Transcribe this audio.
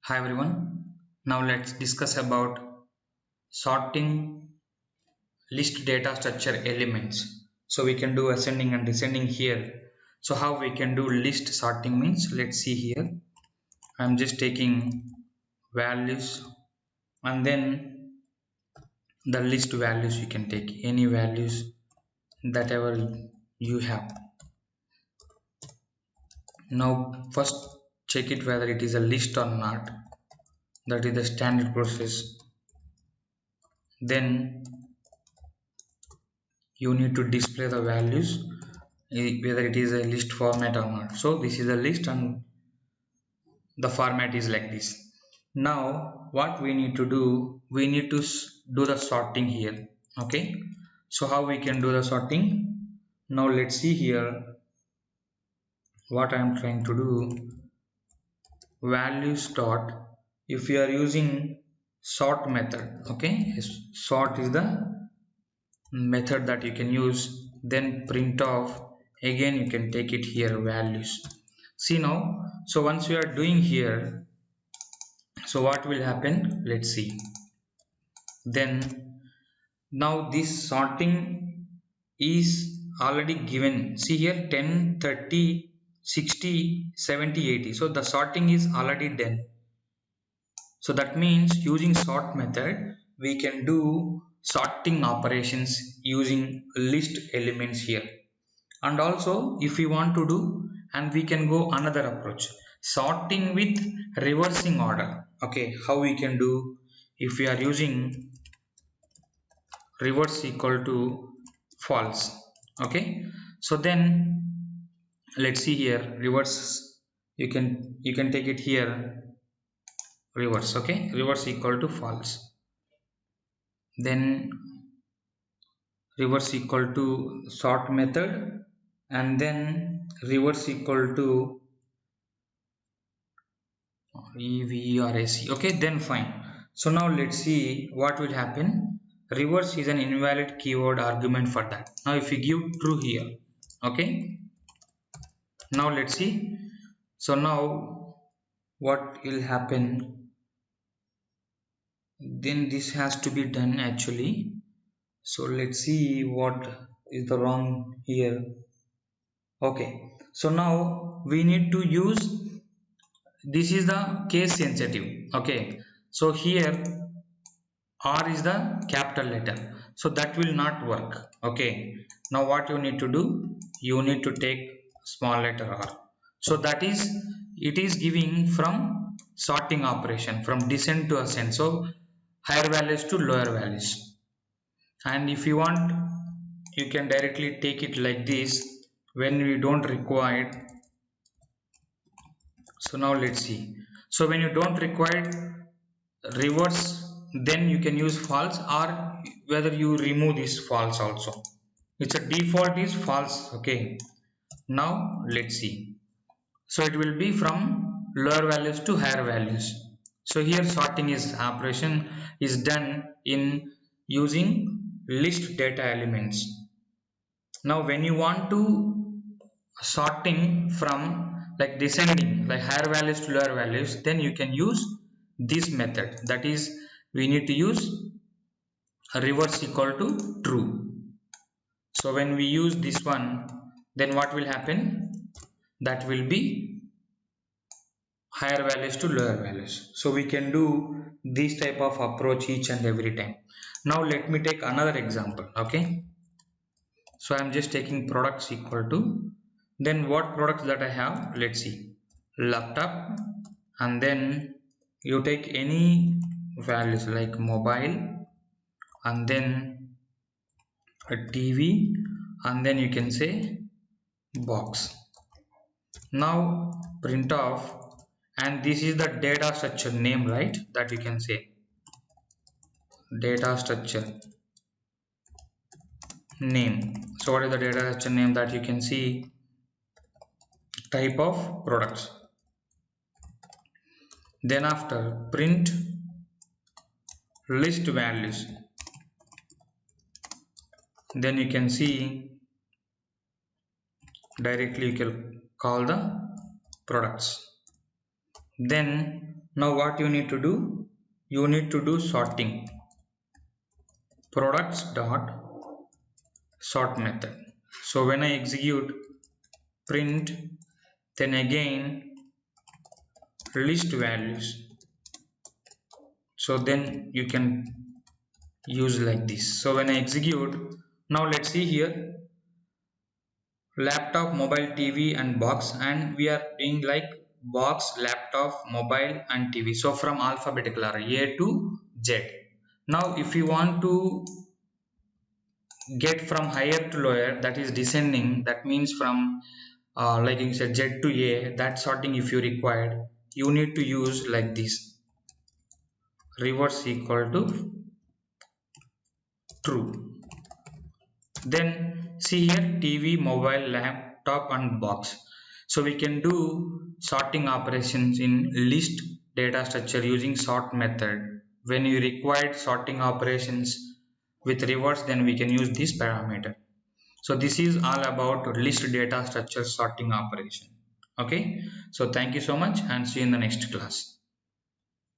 Hi everyone. Now let's discuss about sorting list data structure elements. So we can do ascending and descending here. So how we can do list sorting means, let's see here. I'm just taking values and then the list values. You can take any values that ever you have. Now first check it whether it is a list or not. That is the standard process. Then you need to display the values whether it is a list format or not. So this is a list and the format is like this. Now what we need to do, we need to do the sorting here. Okay, so how we can do the sorting? Now let's see here what I am trying to do. Values dot, if you are using sort method, okay, sort is the method that you can use, then print off, again you can take it here values. See now, so once you are doing here, so what will happen, let's see. Then now this sorting is already given. See here 10, 30, 60, 70, 80. So the sorting is already done. So that means using sort method we can do sorting operations using list elements here. And also if we want to do, and we can go another approach, sorting with reversing order. Okay, how we can do, if we are using reverse equal to false. Okay, so then let's see here reverse, you can take it here reverse. Okay, reverse equal to false, then reverse equal to sort method, and then reverse equal to EVRAC. Okay, then fine. So now let's see what will happen. Reverse is an invalid keyword argument for that. Now if we give true here, okay, now let's see. So now what will happen, then this has to be done actually. So let's see what is the wrong here. Okay, so now we need to use, this is the case sensitive. Okay, so here R is the capital letter, so that will not work. Okay, now what you need to do, you need to take small letter R. So that is, it is giving from sorting operation from descent to ascent, so higher values to lower values. And if you want, you can directly take it like this when we don't require. So now let's see. So when you don't require reverse, then you can use false, or whether you remove this false also. It's a default is false. Okay, now let's see. So it will be from lower values to higher values. So here sorting is operation is done in using list data elements. Now when you want to sorting from like descending, like higher values to lower values, then you can use this method. That is, we need to use reverse equal to true. So when we use this one, then what will happen, that will be higher values to lower values. So we can do this type of approach each and every time. Now let me take another example. Okay, so I am just taking products equal to, then what products that I have, let's see, laptop, and then you take any values like mobile, and then a TV, and then you can say box. Now print off, and this is the data structure name, right? That you can say data structure name. So what is the data structure name, that you can see type of products. Then after print list values, then you can see directly you can call the products. Then Now what you need to do, you need to do sorting, products dot sort method. So when I execute print, then again list values, so then you can use like this. So when I execute, now let's see here, laptop, mobile, TV and box, and we are doing like box, laptop, mobile and TV. So from alphabetical order A to Z. Now if you want to get from higher to lower, that is descending, that means from like you said Z to A, that sorting if you required, you need to use like this, reverse equal to true. Then see here TV, mobile, laptop and box. So we can do sorting operations in list data structure using sort method. When you required sorting operations with reverse, then we can use this parameter. So this is all about list data structure sorting operation. Okay, so thank you so much and see you in the next class.